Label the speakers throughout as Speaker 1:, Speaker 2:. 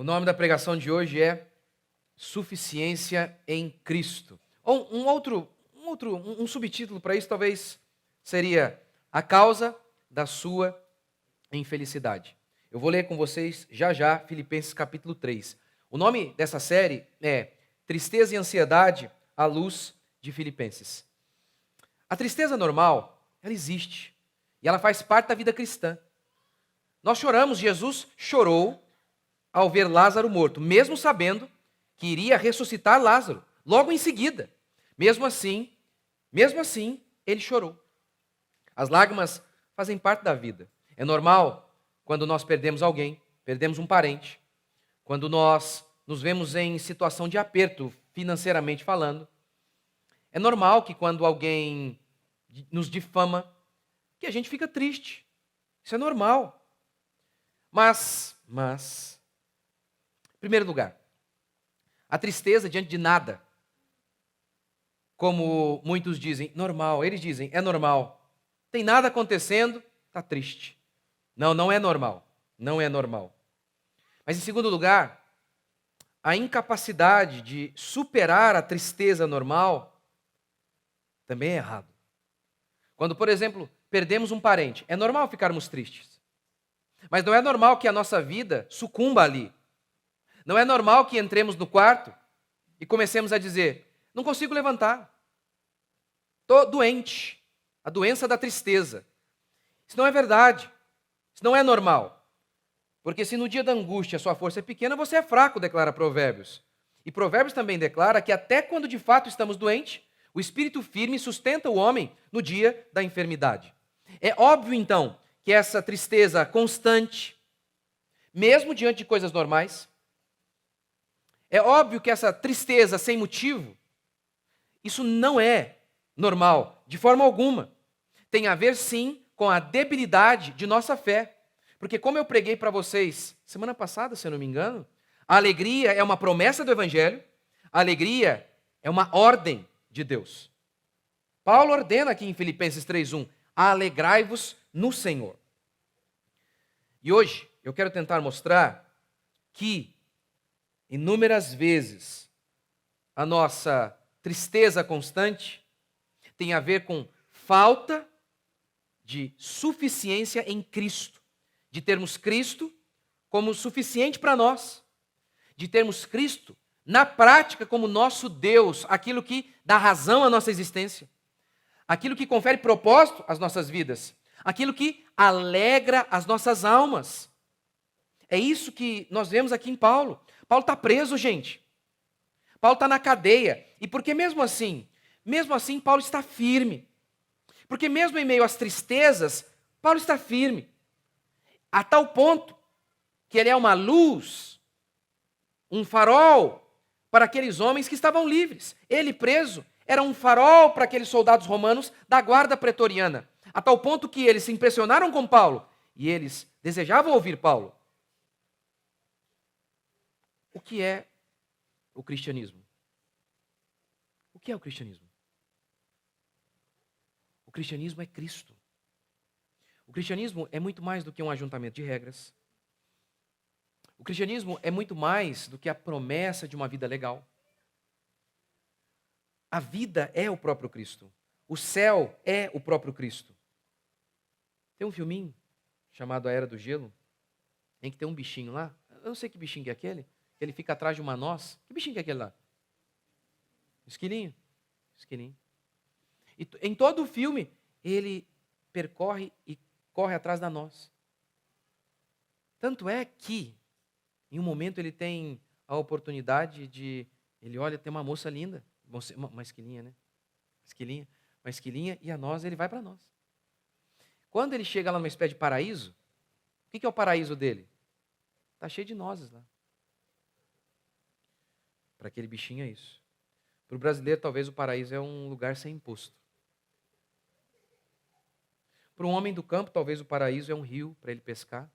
Speaker 1: O nome da pregação de hoje é Suficiência em Cristo. Ou um subtítulo para isso talvez seria A Causa da Sua Infelicidade. Eu vou ler com vocês já Filipenses capítulo 3. O nome dessa série é Tristeza e Ansiedade à Luz de Filipenses. A tristeza normal, ela existe e ela faz parte da vida cristã. Nós choramos, Jesus chorou ao ver Lázaro morto, mesmo sabendo que iria ressuscitar Lázaro, logo em seguida. Mesmo assim, ele chorou. As lágrimas fazem parte da vida. É normal quando nós perdemos alguém, perdemos um parente, quando nós nos vemos em situação de aperto, financeiramente falando. É normal que quando alguém nos difama, que a gente fica triste. Isso é normal. Mas, em primeiro lugar, a tristeza diante de nada, como muitos dizem, normal. Eles dizem, é normal. Tem nada acontecendo, está triste. Não é normal. Não é normal. Mas em segundo lugar, a incapacidade de superar a tristeza normal também é errado. Quando, por exemplo, perdemos um parente, é normal ficarmos tristes. Mas não é normal que a nossa vida sucumba ali. Não é normal que entremos no quarto e comecemos a dizer, não consigo levantar. Estou doente. A doença da tristeza. Isso não é verdade. Isso não é normal. Porque se no dia da angústia a sua força é pequena, você é fraco, declara Provérbios. E Provérbios também declara que até quando de fato estamos doentes, o espírito firme sustenta o homem no dia da enfermidade. É óbvio, então, que essa tristeza constante, mesmo diante de coisas normais, é óbvio que essa tristeza sem motivo, isso não é normal, de forma alguma. Tem a ver, sim, com a debilidade de nossa fé. Porque como eu preguei para vocês semana passada, se eu não me engano, a alegria é uma promessa do Evangelho, a alegria é uma ordem de Deus. Paulo ordena aqui em Filipenses 3:1, alegrai-vos no Senhor. E hoje eu quero tentar mostrar que inúmeras vezes a nossa tristeza constante tem a ver com falta de suficiência em Cristo, de termos Cristo como suficiente para nós, de termos Cristo na prática como nosso Deus, aquilo que dá razão à nossa existência, aquilo que confere propósito às nossas vidas, aquilo que alegra as nossas almas. É isso que nós vemos aqui em Paulo. Paulo está preso, gente. Paulo está na cadeia. E porque mesmo assim, Paulo está firme. Porque mesmo em meio às tristezas, Paulo está firme. A tal ponto que ele é uma luz, um farol para aqueles homens que estavam livres. Ele preso era um farol para aqueles soldados romanos da guarda pretoriana. A tal ponto que eles se impressionaram com Paulo e eles desejavam ouvir Paulo. O que é o cristianismo? O que é o cristianismo? O cristianismo é Cristo. O cristianismo é muito mais do que um ajuntamento de regras. O cristianismo é muito mais do que a promessa de uma vida legal. A vida é o próprio Cristo. O céu é o próprio Cristo. Tem um filminho chamado A Era do Gelo, em que tem um bichinho lá. Eu não sei que bichinho que é aquele. Ele fica atrás de uma noz. Que bichinho que é aquele lá? Esquilinho. E em todo o filme, ele percorre e corre atrás da noz. Tanto é que, em um momento, ele tem a oportunidade de... Ele olha, tem uma moça linda. Uma esquilinha, né? Uma esquilinha, e a noz, ele vai para nós. Quando ele chega lá numa espécie de paraíso, o que é o paraíso dele? Está cheio de nozes lá. Para aquele bichinho é isso. Para o brasileiro, talvez o paraíso é um lugar sem imposto. Para um homem do campo, talvez o paraíso é um rio para ele pescar,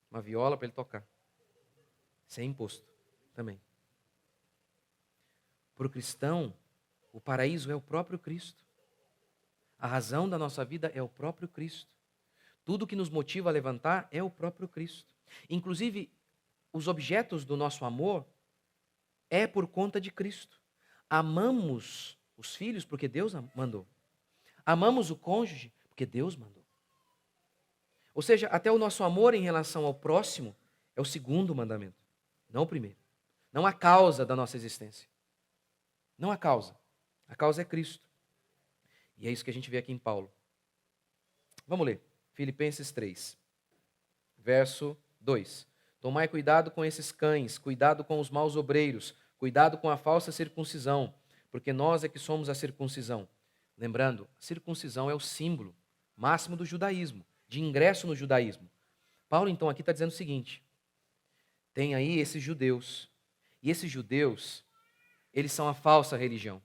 Speaker 1: uma viola para ele tocar. Sem imposto também. Para o cristão, o paraíso é o próprio Cristo. A razão da nossa vida é o próprio Cristo. Tudo que nos motiva a levantar é o próprio Cristo. Inclusive, os objetos do nosso amor é por conta de Cristo. Amamos os filhos porque Deus mandou. Amamos o cônjuge porque Deus mandou. Ou seja, até o nosso amor em relação ao próximo é o segundo mandamento, não o primeiro. Não a causa da nossa existência. Não a causa. A causa é Cristo. E é isso que a gente vê aqui em Paulo. Vamos ler. Filipenses 3, verso 2. Tomai cuidado com esses cães, cuidado com os maus obreiros, cuidado com a falsa circuncisão, porque nós é que somos a circuncisão. Lembrando, a circuncisão é o símbolo máximo do judaísmo, de ingresso no judaísmo. Paulo, então, aqui está dizendo o seguinte: tem aí esses judeus, e esses judeus, eles são a falsa religião.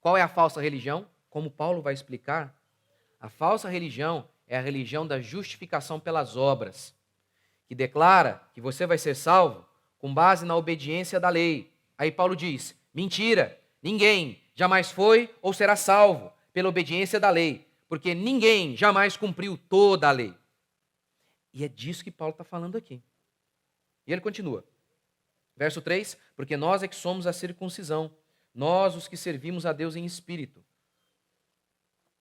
Speaker 1: Qual é a falsa religião? Como Paulo vai explicar, a falsa religião é a religião da justificação pelas obras, que declara que você vai ser salvo com base na obediência da lei. Aí Paulo diz: mentira, ninguém jamais foi ou será salvo pela obediência da lei, porque ninguém jamais cumpriu toda a lei. E é disso que Paulo está falando aqui. E ele continua. Verso 3, porque nós é que somos a circuncisão, nós os que servimos a Deus em espírito,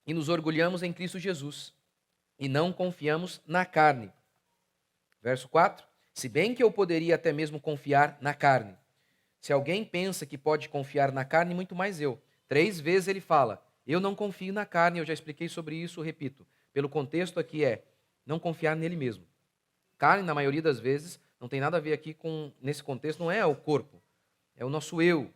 Speaker 1: e nos orgulhamos em Cristo Jesus, e não confiamos na carne. Verso 4, se bem que eu poderia até mesmo confiar na carne. Se alguém pensa que pode confiar na carne, muito mais eu. 3 vezes ele fala, eu não confio na carne, eu já expliquei sobre isso, repito. Pelo contexto aqui é, não confiar nele mesmo. Carne, na maioria das vezes, não tem nada a ver aqui com, nesse contexto, não é o corpo, é o nosso eu,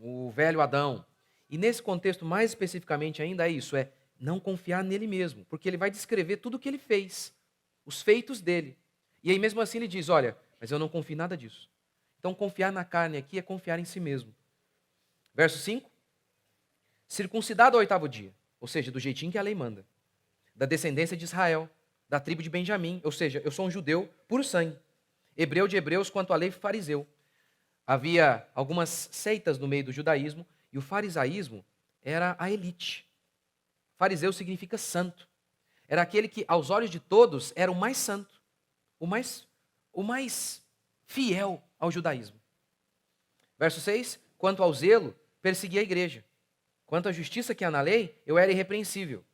Speaker 1: o velho Adão. E nesse contexto, mais especificamente ainda, é isso, é não confiar nele mesmo, porque ele vai descrever tudo o que ele fez, os feitos dele. E aí mesmo assim ele diz, olha, mas eu não confio em nada disso. Então confiar na carne aqui é confiar em si mesmo. Verso 5, circuncidado ao 8º dia, ou seja, do jeitinho que a lei manda, da descendência de Israel, da tribo de Benjamim, ou seja, eu sou um judeu puro sangue, hebreu de hebreus quanto à lei fariseu. Havia algumas seitas no meio do judaísmo, e o farisaísmo era a elite. Fariseu significa santo. Era aquele que, aos olhos de todos, era o mais santo, o mais fiel ao judaísmo. Verso 6, quanto ao zelo, persegui a igreja. Quanto à justiça que há na lei, eu era irrepreensível.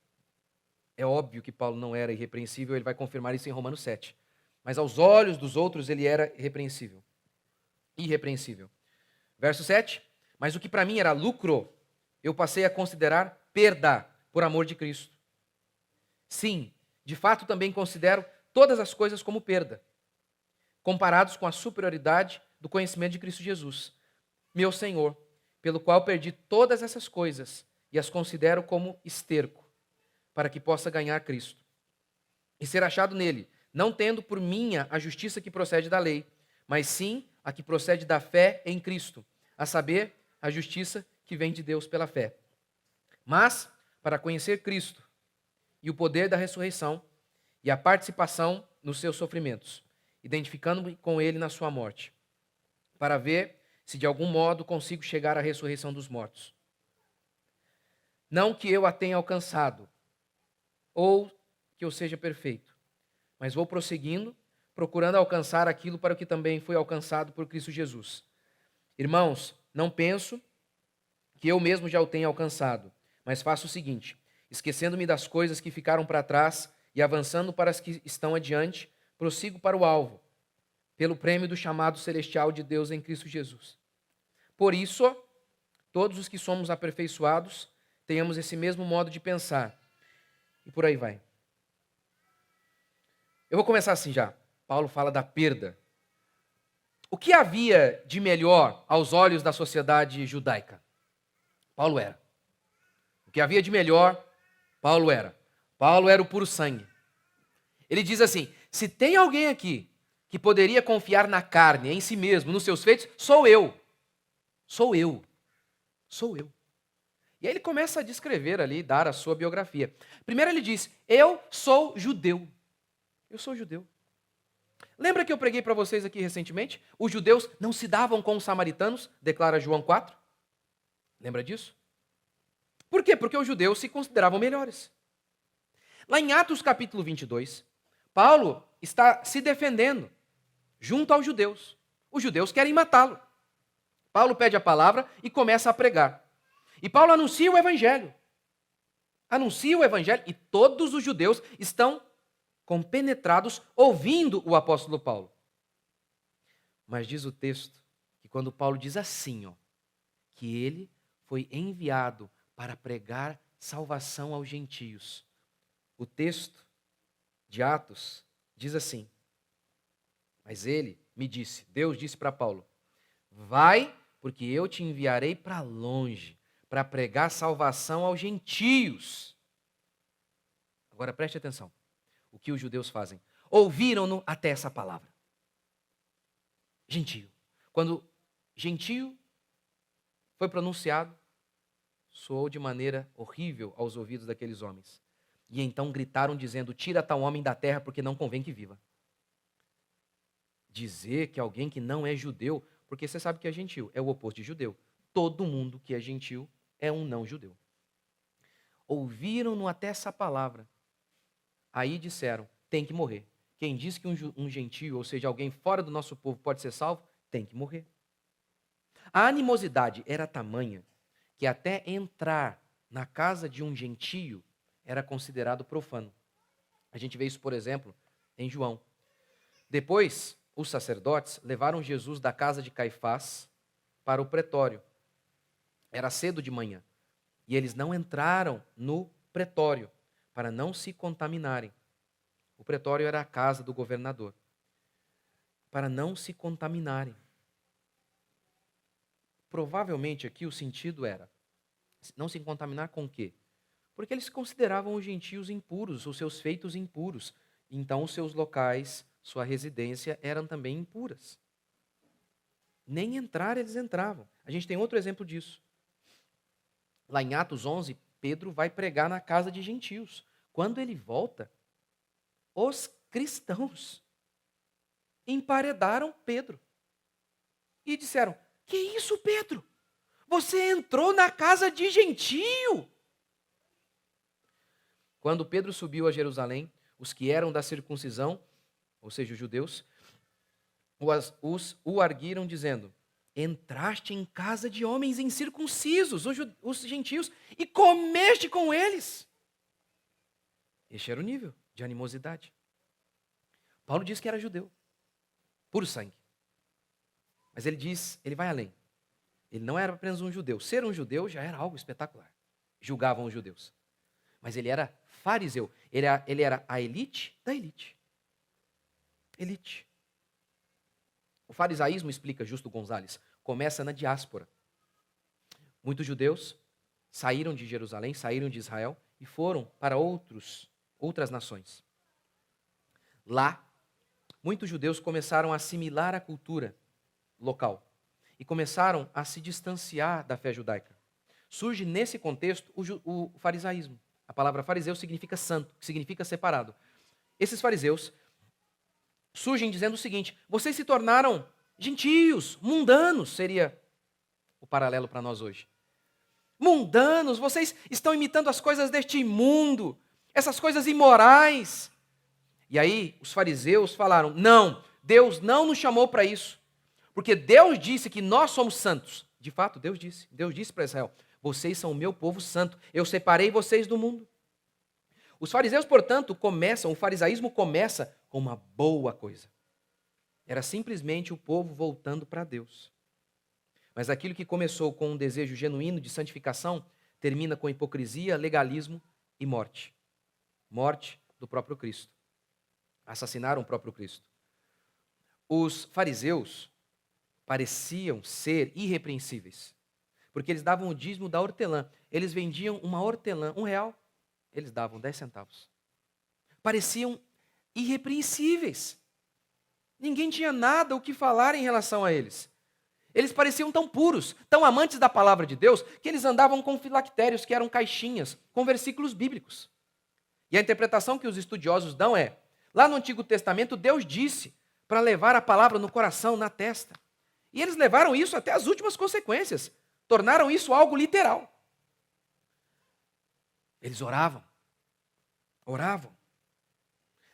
Speaker 1: É óbvio que Paulo não era irrepreensível, ele vai confirmar isso em Romanos 7. Mas aos olhos dos outros ele era irrepreensível. Irrepreensível. Verso 7, mas o que para mim era lucro, eu passei a considerar perda por amor de Cristo. Sim, de fato também considero todas as coisas como perda, comparados com a superioridade do conhecimento de Cristo Jesus, meu Senhor, pelo qual perdi todas essas coisas e as considero como esterco, para que possa ganhar Cristo e ser achado nele, não tendo por minha a justiça que procede da lei, mas sim a que procede da fé em Cristo, a saber, a justiça que vem de Deus pela fé. Mas, para conhecer Cristo e o poder da ressurreição e a participação nos seus sofrimentos, identificando-me com ele na sua morte, para ver se de algum modo consigo chegar à ressurreição dos mortos. Não que eu a tenha alcançado, ou que eu seja perfeito, mas vou prosseguindo, procurando alcançar aquilo para o que também foi alcançado por Cristo Jesus. Irmãos, não penso que eu mesmo já o tenha alcançado, mas faço o seguinte, esquecendo-me das coisas que ficaram para trás e avançando para as que estão adiante, prossigo para o alvo, pelo prêmio do chamado celestial de Deus em Cristo Jesus. Por isso, todos os que somos aperfeiçoados, tenhamos esse mesmo modo de pensar. E por aí vai. Eu vou começar assim já. Paulo fala da perda. O que havia de melhor aos olhos da sociedade judaica? Paulo era. O que havia de melhor, Paulo era. Paulo era o puro sangue. Ele diz assim, se tem alguém aqui que poderia confiar na carne, em si mesmo, nos seus feitos, sou eu. Sou eu. Sou eu. E aí ele começa a descrever ali, dar a sua biografia. Primeiro ele diz, eu sou judeu. Eu sou judeu. Lembra que eu preguei para vocês aqui recentemente? Os judeus não se davam com os samaritanos, declara João 4. Lembra disso? Por quê? Porque os judeus se consideravam melhores. Lá em Atos capítulo 22, Paulo está se defendendo. junto aos judeus. Os judeus querem matá-lo. Paulo pede a palavra e começa a pregar. E Paulo anuncia o evangelho. Anuncia o evangelho e todos os judeus estão compenetrados ouvindo o apóstolo Paulo. Mas diz o texto que quando Paulo diz assim, que ele foi enviado para pregar salvação aos gentios. O texto de Atos diz assim: mas ele me disse, Deus disse para Paulo, vai, porque eu te enviarei para longe, para pregar salvação aos gentios. Agora preste atenção, o que os judeus fazem? Ouviram-no até essa palavra. Gentio. Quando gentio foi pronunciado, soou de maneira horrível aos ouvidos daqueles homens. E então gritaram dizendo, tira tal homem da terra, porque não convém que viva. Dizer que alguém que não é judeu, porque você sabe que é gentil, é o oposto de judeu. Todo mundo que é gentil é um não judeu. Ouviram-no até essa palavra. Aí disseram, tem que morrer. Quem diz que um gentio, ou seja, alguém fora do nosso povo pode ser salvo, tem que morrer. A animosidade era tamanha que até entrar na casa de um gentio era considerado profano. A gente vê isso, por exemplo, em João. Depois, os sacerdotes levaram Jesus da casa de Caifás para o pretório. Era cedo de manhã. E eles não entraram no pretório para não se contaminarem. O pretório era a casa do governador. Para não se contaminarem. Provavelmente aqui o sentido era não se contaminar com o quê? Porque eles consideravam os gentios impuros, os seus feitos impuros. Então os seus locais, sua residência eram também impuras. Nem entrar eles entravam. A gente tem outro exemplo disso. Lá em Atos 11, Pedro vai pregar na casa de gentios. Quando ele volta, os cristãos emparedaram Pedro. E disseram, que isso, Pedro? Você entrou na casa de gentio. Quando Pedro subiu a Jerusalém, os que eram da circuncisão, ou seja, os judeus, o arguiram dizendo, entraste em casa de homens incircuncisos, os gentios, e comeste com eles. Este era o nível de animosidade. Paulo diz que era judeu, puro sangue. Mas ele vai além. Ele não era apenas um judeu. Ser um judeu já era algo espetacular. Julgavam os judeus. Mas ele era fariseu. Ele era a elite da elite. Elite. O farisaísmo, explica Justo Gonzalez, começa na diáspora. Muitos judeus saíram de Jerusalém, saíram de Israel e foram para outras nações. Lá, muitos judeus começaram a assimilar a cultura local e começaram a se distanciar da fé judaica. Surge nesse contexto o farisaísmo. A palavra fariseu significa santo, que significa separado. Esses fariseus surgem dizendo o seguinte, vocês se tornaram gentios, mundanos, seria o paralelo para nós hoje. Mundanos, vocês estão imitando as coisas deste mundo, essas coisas imorais. E aí os fariseus falaram, não, Deus não nos chamou para isso. Porque Deus disse que nós somos santos. De fato, Deus disse para Israel, vocês são o meu povo santo, eu separei vocês do mundo. Os fariseus, portanto, o farisaísmo começa com uma boa coisa. Era simplesmente o povo voltando para Deus. Mas aquilo que começou com um desejo genuíno de santificação, termina com hipocrisia, legalismo e morte. Morte do próprio Cristo. Assassinaram o próprio Cristo. Os fariseus pareciam ser irrepreensíveis, porque eles davam o dízimo da hortelã. Eles vendiam uma hortelã, R$1, eles davam 10 centavos. Pareciam irrepreensíveis. Ninguém tinha nada o que falar em relação a eles. Eles pareciam tão puros, tão amantes da palavra de Deus, que eles andavam com filactérios, que eram caixinhas, com versículos bíblicos. E a interpretação que os estudiosos dão é, lá no Antigo Testamento, Deus disse para levar a palavra no coração, na testa. E eles levaram isso até as últimas consequências. Tornaram isso algo literal. Eles oravam. Oravam.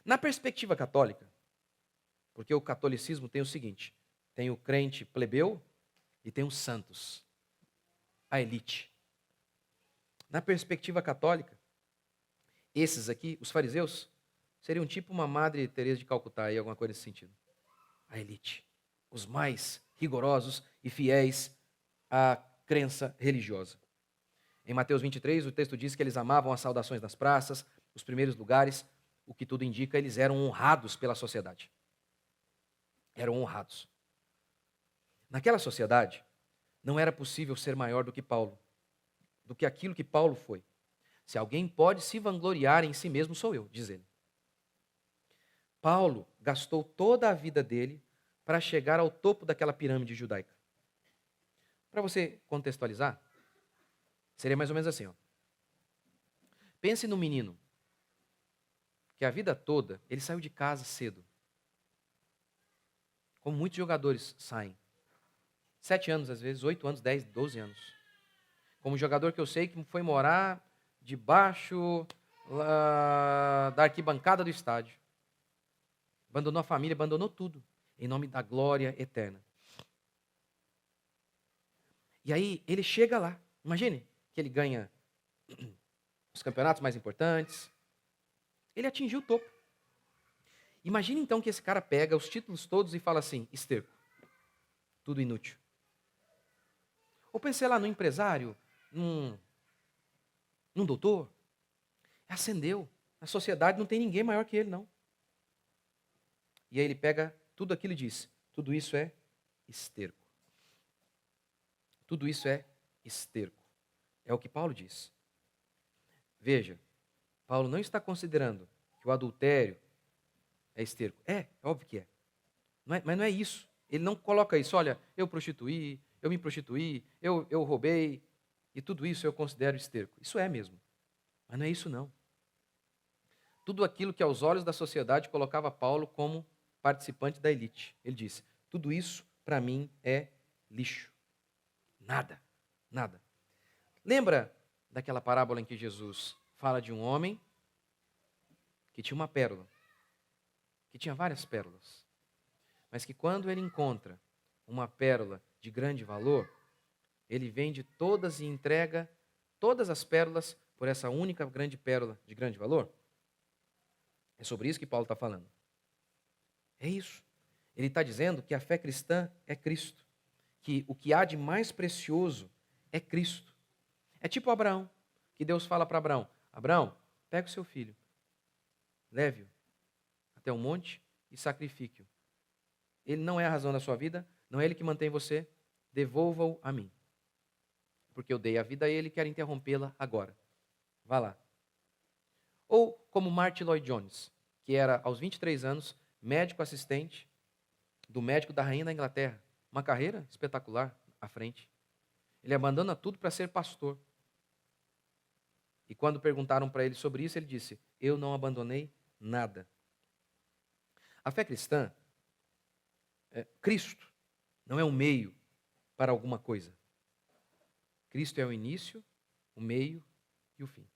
Speaker 1: Na perspectiva católica, Porque o catolicismo tem o seguinte: tem o crente plebeu e tem os santos, a elite. Na perspectiva católica, esses aqui, os fariseus, seriam tipo uma Madre Teresa de Calcutá, aí, alguma coisa nesse sentido. A elite, os mais rigorosos e fiéis à crença religiosa. Em Mateus 23, o texto diz que eles amavam as saudações nas praças, os primeiros lugares, o que tudo indica, eles eram honrados pela sociedade. Eram honrados. Naquela sociedade, não era possível ser maior do que Paulo, do que aquilo que Paulo foi. Se alguém pode se vangloriar em si mesmo, sou eu, diz ele. Paulo gastou toda a vida dele para chegar ao topo daquela pirâmide judaica. Para você contextualizar, seria mais ou menos assim, ó. Pense no menino que a vida toda ele saiu de casa cedo. Como muitos jogadores saem. 7 anos, às vezes, 8 anos, 10, 12 anos. Como jogador que eu sei que foi morar debaixo da arquibancada do estádio. Abandonou a família, abandonou tudo, em nome da glória eterna. E aí, ele chega lá. Imagine que ele ganha os campeonatos mais importantes. Ele atingiu o topo. Imagine então que esse cara pega os títulos todos e fala assim: esterco. Tudo inútil. Ou pensei lá no empresário, num doutor. Ascendeu. Na sociedade não tem ninguém maior que ele, não. E aí ele pega tudo aquilo e diz: tudo isso é esterco. Tudo isso é esterco. É o que Paulo diz. Veja, Paulo não está considerando que o adultério é esterco. É óbvio que é. Mas não é isso. Ele não coloca isso. Olha, eu prostituí, eu me prostituí, eu roubei, e tudo isso eu considero esterco. Isso é mesmo. Mas não é isso, não. Tudo aquilo que aos olhos da sociedade colocava Paulo como participante da elite. Ele disse: tudo isso para mim é lixo. Nada, nada. Lembra daquela parábola em que Jesus fala de um homem que tinha uma pérola, que tinha várias pérolas, mas que quando ele encontra uma pérola de grande valor, ele vende todas e entrega todas as pérolas por essa única grande pérola de grande valor? É sobre isso que Paulo está falando. É isso. Ele está dizendo que a fé cristã é Cristo, que o que há de mais precioso é Cristo. É tipo Abraão, que Deus fala para Abraão: Abraão, pega o seu filho, leve-o até o monte e sacrifique-o. Ele não é a razão da sua vida, não é ele que mantém você, devolva-o a mim. Porque eu dei a vida a ele e quero interrompê-la agora. Vá lá. Ou como Martin Lloyd Jones, que era, aos 23 anos, médico assistente do médico da rainha da Inglaterra. Uma carreira espetacular à frente. Ele abandona tudo para ser pastor. E quando perguntaram para ele sobre isso, ele disse: eu não abandonei nada. A fé cristã, Cristo, não é um meio para alguma coisa. Cristo é o início, o meio e o fim.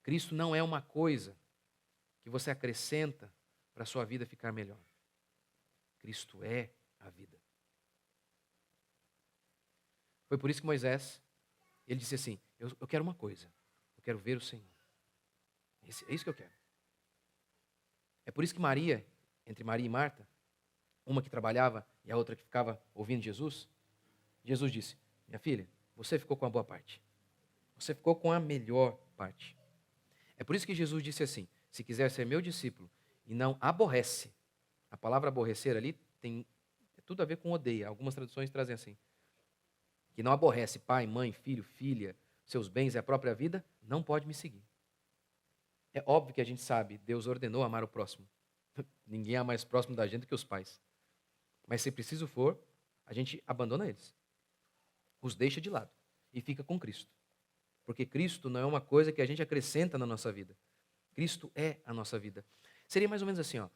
Speaker 1: Cristo não é uma coisa que você acrescenta para a sua vida ficar melhor. Cristo é a vida. Foi por isso que Moisés, ele disse assim: eu quero uma coisa, eu quero ver o Senhor. É isso que eu quero. É por isso que Maria, entre Maria e Marta, uma que trabalhava e a outra que ficava ouvindo Jesus, Jesus disse: minha filha, você ficou com a boa parte. Você ficou com a melhor parte. É por isso que Jesus disse assim: se quiser ser meu discípulo e não aborrece, a palavra aborrecer ali tem tudo a ver com odeia. Algumas traduções trazem assim: que não aborrece pai, mãe, filho, filha, seus bens e a própria vida, não pode me seguir. É óbvio que a gente sabe, Deus ordenou amar o próximo. Ninguém é mais próximo da gente do que os pais. Mas se preciso for, a gente abandona eles. Os deixa de lado e fica com Cristo. Porque Cristo não é uma coisa que a gente acrescenta na nossa vida. Cristo é a nossa vida. Seria mais ou menos assim, ó.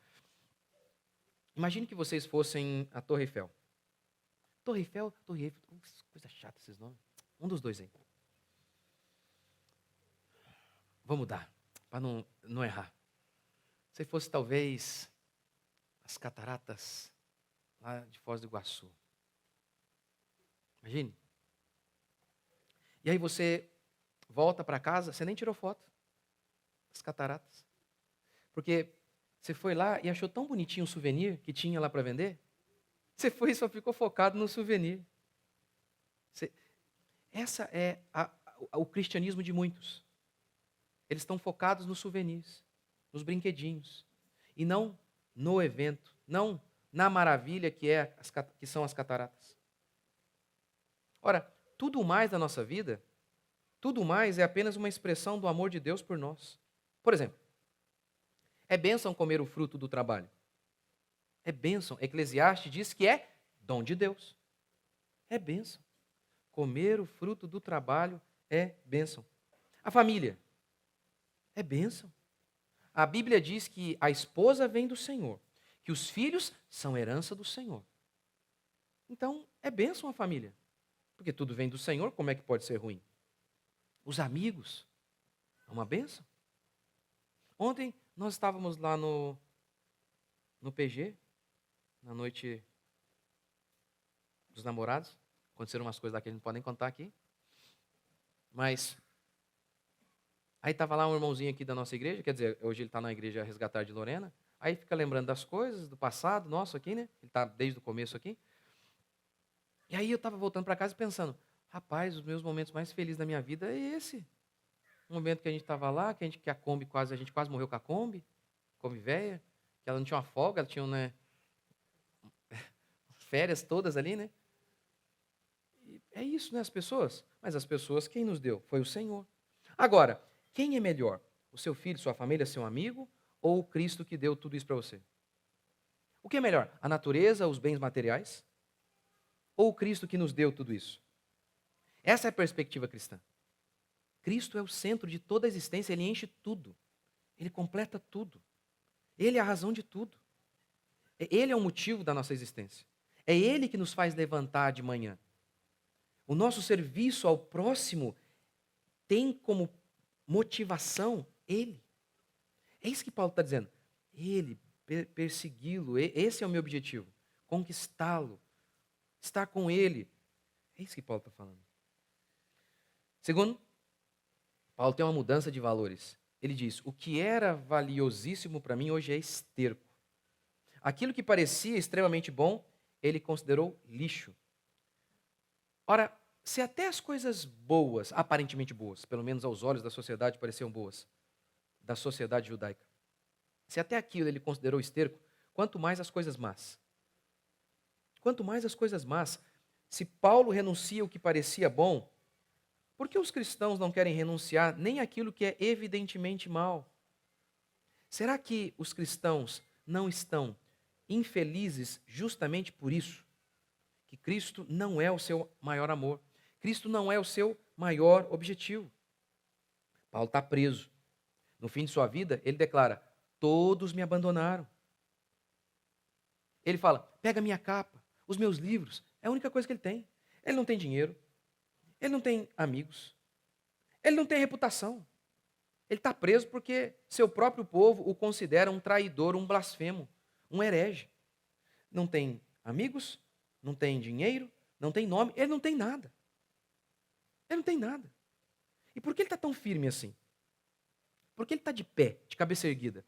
Speaker 1: Imagine que vocês fossem a Torre Eiffel. Torre Eiffel, coisa chata esses nomes. Um dos dois aí. Vamos mudar, para não errar. Se fosse talvez as cataratas lá de Foz do Iguaçu. Imagine. E aí você volta para casa, você nem tirou foto das cataratas. Porque você foi lá e achou tão bonitinho um souvenir que tinha lá para vender. Você foi e só ficou focado no souvenir. Essa é o cristianismo de muitos. Eles estão focados nos souvenirs, nos brinquedinhos. E não no evento, não na maravilha que são as cataratas. Ora, tudo mais da nossa vida, tudo mais é apenas uma expressão do amor de Deus por nós. Por exemplo, é bênção comer o fruto do trabalho. É bênção. Eclesiastes diz que é dom de Deus. É bênção. Comer o fruto do trabalho é bênção. A família é bênção. A Bíblia diz que a esposa vem do Senhor, que os filhos são herança do Senhor. Então, é bênção a família. Porque tudo vem do Senhor, como é que pode ser ruim? Os amigos, é uma bênção. Ontem nós estávamos lá no PG, na noite dos namorados. Aconteceram umas coisas lá que a gente não pode nem contar aqui. Mas aí estava lá um irmãozinho aqui da nossa igreja, quer dizer, hoje ele está na igreja Resgatar de Lorena. Aí fica lembrando das coisas, do passado nosso aqui, né? Ele está desde o começo aqui. E aí eu estava voltando para casa pensando, rapaz, os meus momentos mais felizes da minha vida é esse. O momento que a gente estava lá, que a Kombi a gente quase morreu com a Kombi velha, que ela não tinha uma folga, ela tinha, né, férias todas ali, né? E é isso, né, as pessoas? Mas as pessoas, quem nos deu? Foi o Senhor. Agora, quem é melhor? O seu filho, sua família, seu amigo ou o Cristo que deu tudo isso para você? O que é melhor? A natureza, os bens materiais? Ou o Cristo que nos deu tudo isso? Essa é a perspectiva cristã. Cristo é o centro de toda a existência, ele enche tudo. Ele completa tudo. Ele é a razão de tudo. Ele é o motivo da nossa existência. É ele que nos faz levantar de manhã. O nosso serviço ao próximo tem como motivação ele. É isso que Paulo está dizendo. Ele, persegui-lo, esse é o meu objetivo. Conquistá-lo, estar com ele. É isso que Paulo está falando. Segundo, Paulo tem uma mudança de valores. Ele diz, o que era valiosíssimo para mim hoje é esterco. Aquilo que parecia extremamente bom, ele considerou lixo. Ora, se até as coisas boas, aparentemente boas, pelo menos aos olhos da sociedade pareciam boas, da sociedade judaica, se até aquilo ele considerou esterco, quanto mais as coisas más. Quanto mais as coisas más. Se Paulo renuncia o que parecia bom, por que os cristãos não querem renunciar nem aquilo que é evidentemente mal? Será que os cristãos não estão infelizes justamente por isso? Que Cristo não é o seu maior amor. Cristo não é o seu maior objetivo. Paulo está preso. No fim de sua vida, ele declara, todos me abandonaram. Ele fala, pega minha capa, os meus livros, é a única coisa que ele tem. Ele não tem dinheiro, ele não tem amigos, ele não tem reputação. Ele está preso porque seu próprio povo o considera um traidor, um blasfemo, um herege. Não tem amigos, não tem dinheiro, não tem nome, ele não tem nada. Ele não tem nada. E por que ele está tão firme assim? Por que ele está de pé, de cabeça erguida?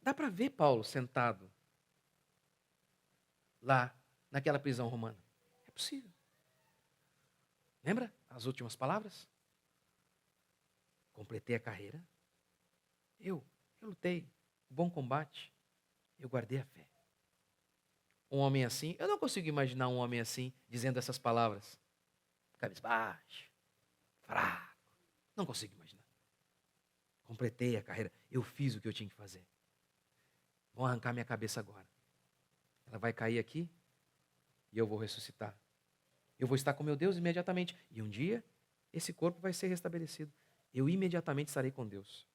Speaker 1: Dá para ver Paulo sentado lá naquela prisão romana. É possível. Lembra as últimas palavras? Completei a carreira. Eu lutei o bom combate. Eu guardei a fé. Um homem assim, eu não consigo imaginar um homem assim dizendo essas palavras. Cabisbaixo, fraco. Não consigo imaginar. Completei a carreira. Eu fiz o que eu tinha que fazer. Vão arrancar minha cabeça agora. Ela vai cair aqui e eu vou ressuscitar. Eu vou estar com meu Deus imediatamente. E um dia, esse corpo vai ser restabelecido. Eu imediatamente estarei com Deus.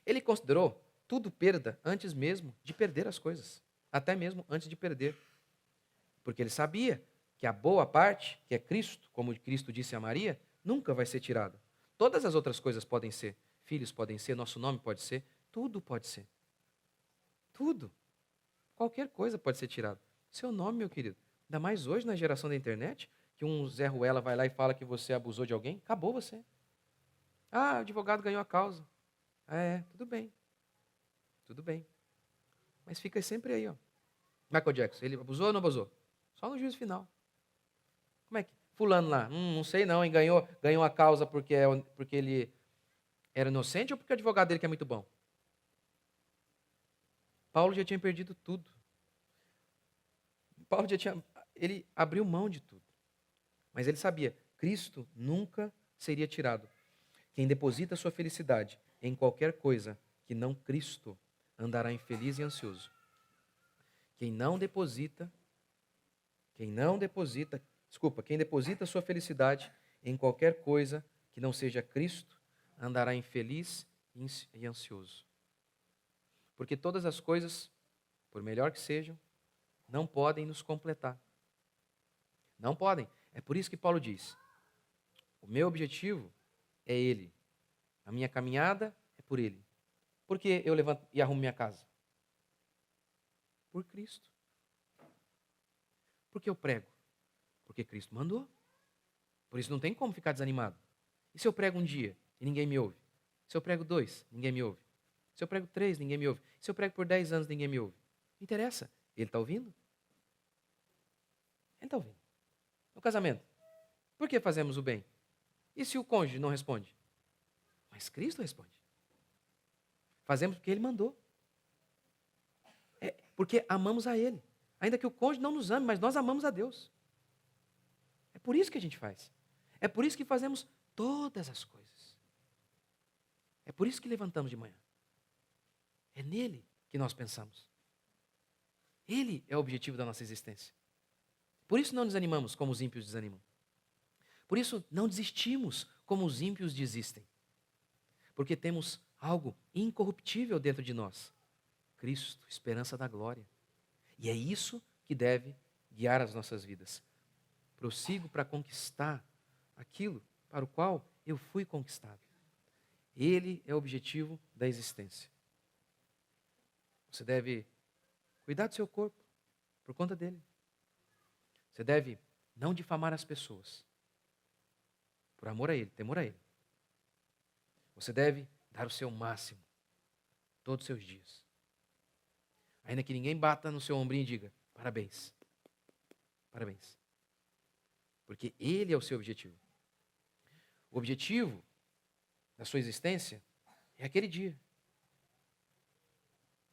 Speaker 1: Ele considerou tudo perda antes mesmo de perder as coisas. Até mesmo antes de perder. Porque ele sabia que a boa parte, que é Cristo, como Cristo disse a Maria, nunca vai ser tirada. Todas as outras coisas podem ser. Filhos podem ser, nosso nome pode ser. Tudo pode ser. Tudo. Qualquer coisa pode ser tirada. Seu nome, meu querido. Ainda mais hoje, na geração da internet, que um Zé Ruela vai lá e fala que você abusou de alguém, acabou você. Ah, o advogado ganhou a causa. Tudo bem. Tudo bem. Mas fica sempre aí, ó. Michael Jackson, ele abusou ou não abusou? Só no juízo final. Como é que... Fulano lá, não sei não, hein? Ganhou a causa porque ele era inocente ou porque o advogado dele que é muito bom? Paulo já tinha perdido tudo. Ele abriu mão de tudo. Mas ele sabia, Cristo nunca seria tirado. Quem deposita sua felicidade em qualquer coisa que não Cristo, andará infeliz e ansioso. Quem deposita sua felicidade em qualquer coisa que não seja Cristo, andará infeliz e ansioso. Porque todas as coisas, por melhor que sejam, não podem nos completar. Não podem. É por isso que Paulo diz: o meu objetivo é Ele. A minha caminhada é por Ele. Por que eu levanto e arrumo minha casa? Por Cristo. Por que eu prego? Porque Cristo mandou. Por isso não tem como ficar desanimado. E se eu prego um dia e ninguém me ouve? Se eu prego 2, ninguém me ouve. Se eu prego 3, ninguém me ouve. Se eu prego por 10 anos, ninguém me ouve. Não interessa. Ele está ouvindo? Ele está ouvindo. No casamento, por que fazemos o bem? E se o cônjuge não responde? Mas Cristo responde. Fazemos porque Ele mandou. É porque amamos a Ele. Ainda que o cônjuge não nos ame, mas nós amamos a Deus. É por isso que a gente faz. É por isso que fazemos todas as coisas. É por isso que levantamos de manhã. É nele que nós pensamos. Ele é o objetivo da nossa existência. Por isso não desanimamos como os ímpios desanimam. Por isso não desistimos como os ímpios desistem. Porque temos algo incorruptível dentro de nós. Cristo, esperança da glória. E é isso que deve guiar as nossas vidas. Prossigo para conquistar aquilo para o qual eu fui conquistado. Ele é o objetivo da existência. Você deve cuidar do seu corpo por conta dele. Você deve não difamar as pessoas. Por amor a ele, temor a ele. Você deve dar o seu máximo todos os seus dias. Ainda que ninguém bata no seu ombrinho e diga: parabéns. Parabéns. Porque ele é o seu objetivo. O objetivo da sua existência é aquele dia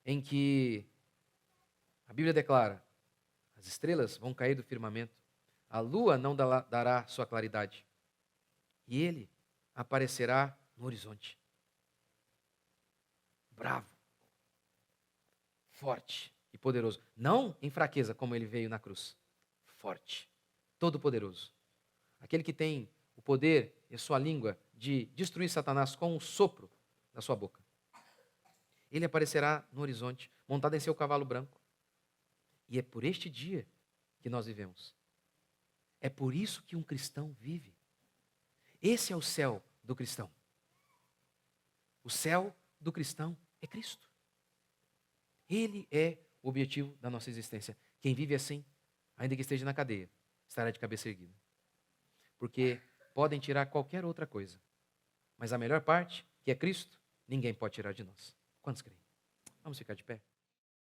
Speaker 1: em que a Bíblia declara: as estrelas vão cair do firmamento, a lua não dará sua claridade, e ele aparecerá no horizonte. Bravo, forte e poderoso. Não em fraqueza, como ele veio na cruz. Forte, todo-poderoso. Aquele que tem o poder e a sua língua de destruir Satanás com um sopro da sua boca. Ele aparecerá no horizonte, montado em seu cavalo branco. E é por este dia que nós vivemos. É por isso que um cristão vive. Esse é o céu do cristão. O céu do cristão é Cristo. Ele é o objetivo da nossa existência. Quem vive assim, ainda que esteja na cadeia, estará de cabeça erguida. Porque podem tirar qualquer outra coisa, mas a melhor parte, que é Cristo, ninguém pode tirar de nós. Quantos creem? Vamos ficar de pé?